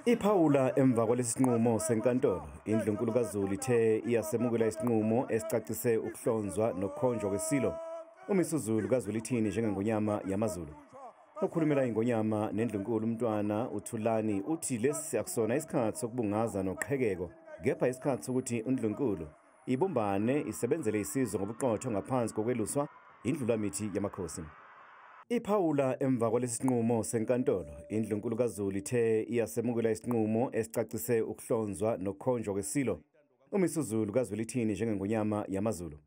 Iphawula emva kwalesisinqumo senkantolo, indlu enkulu kaZulu ithe iyasemukela isinqumo esicacise ukuhlonzwa nokukhonjwa kwesilo. UMisuzulu kaZulu ithini njengengonyama yamaZulu. Okhulumela ingonyama nendlu enkulu umntwana uThulani uthi lesi akusona isikhathi sokubungaza noqhekeko, kepha isikhathi sokuthi indlu enkulu ibumbane isebenzele isizwe ngobuqotho ngaphansi kokweluswa indlulamithi yamakhosi. Iphawula emva kwalesisinqumo senkantolo, indlu enkulu kaZulu ithe iyasemukela isinqumo esicacise ukuhlonzwa nokukhonjwa kwesilo. UMisuzulu kaZulu ithini njengengonyama yamaZulu.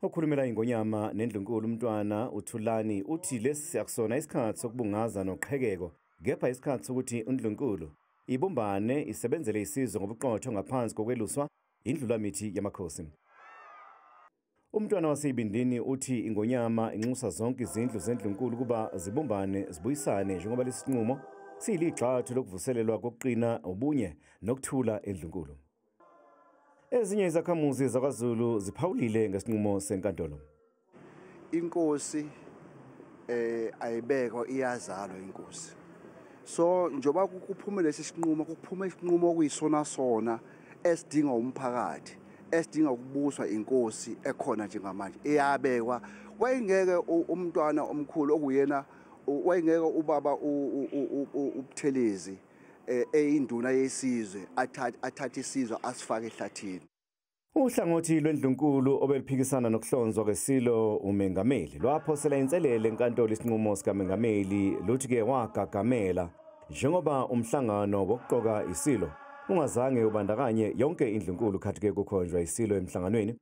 Okhulumela ingonyama nendlu enkulu umntwana uThulani uthi lesi akusona isikhathi sokubungaza noqhekeko, kepha isikhathi sokuthi indlu enkulu ibumbane isebenzele isizwe ngobuqotho ngaphansi kokweluswa indlulamithi yamakhosi. Umntwana waseyibindini uthi ingonyama inxusa zonke izindlu zendlu enkulu kuba zibumbane zibuyisane njengoba lesinqumo siyiligxathu lokuvuselelwa kokuqina obunye nokuthula endlu enkulu. Ezinye izakhamuzi zakwaZulu ziphawulile ngesinqumo senkantolo. Inkosi ayibekwa iyazalwa inkosi. So njoba kuphume lesi sinqumo kuphume isinqumo okuyisona sona esidinga umphakathi, esidinga ukubuswa inkosi ekhona njengamanje iyabekwa. Wayengeke umntwana omkhulu okuyena wayengeke ubaba uButhelezi eyinduna yesizwe athatha isizwe asifake ehlathini. Uhlangothi lwendlu enkulu obeliphikisana nokuhlonzwa kwesilo umengameli lwaphosela inselele enkantolo isinqumo sikaMengameli luthi-ke wagagamela njengoba umhlangano wokuqoka isilo ungazange ubandakanye yonke indlu enkulu khathi-ke kukhonjwa isilo emhlanganweni.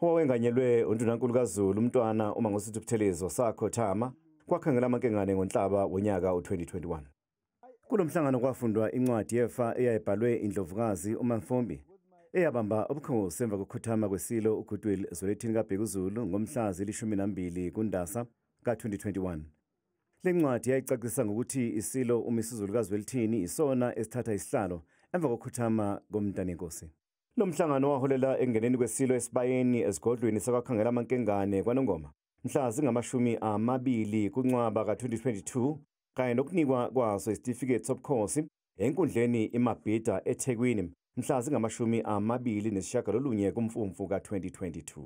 Owawenganyelwe undunankulu kaZulu umntwana uMangosuthu Buthelezi wasakhothama kwakhangela amankengane ngoNhlaba wonyaka u-2021. Kulo mhlangano kwafundwa incwadi yefa eyayibhalwe indlovukazi uMamfumbi eyabamba ubukhosi emva kokukhothama kwesilo uGoodwill Zwelithini kaBhekuzulu ngomhla zili-12 kuNdasa ka-2021. Le ncwadi yayicacisa ngokuthi isilo uMisuzulu kaZwelithini isona esithatha isihlalo emva kokukhothama komntanenkosi. Lo mhlangano waholela ekungeneni kwesilo esibayeni esigodlweni sakwakhangela amankengane kwaNongoma mhla zingama-20 kuNcwaba ka-2022 kanye nokunikwa kwaso isitifiketi sobukhosi enkundleni iMabhida eThekwini mhla zingama-29 kuMfumfu ka-2022.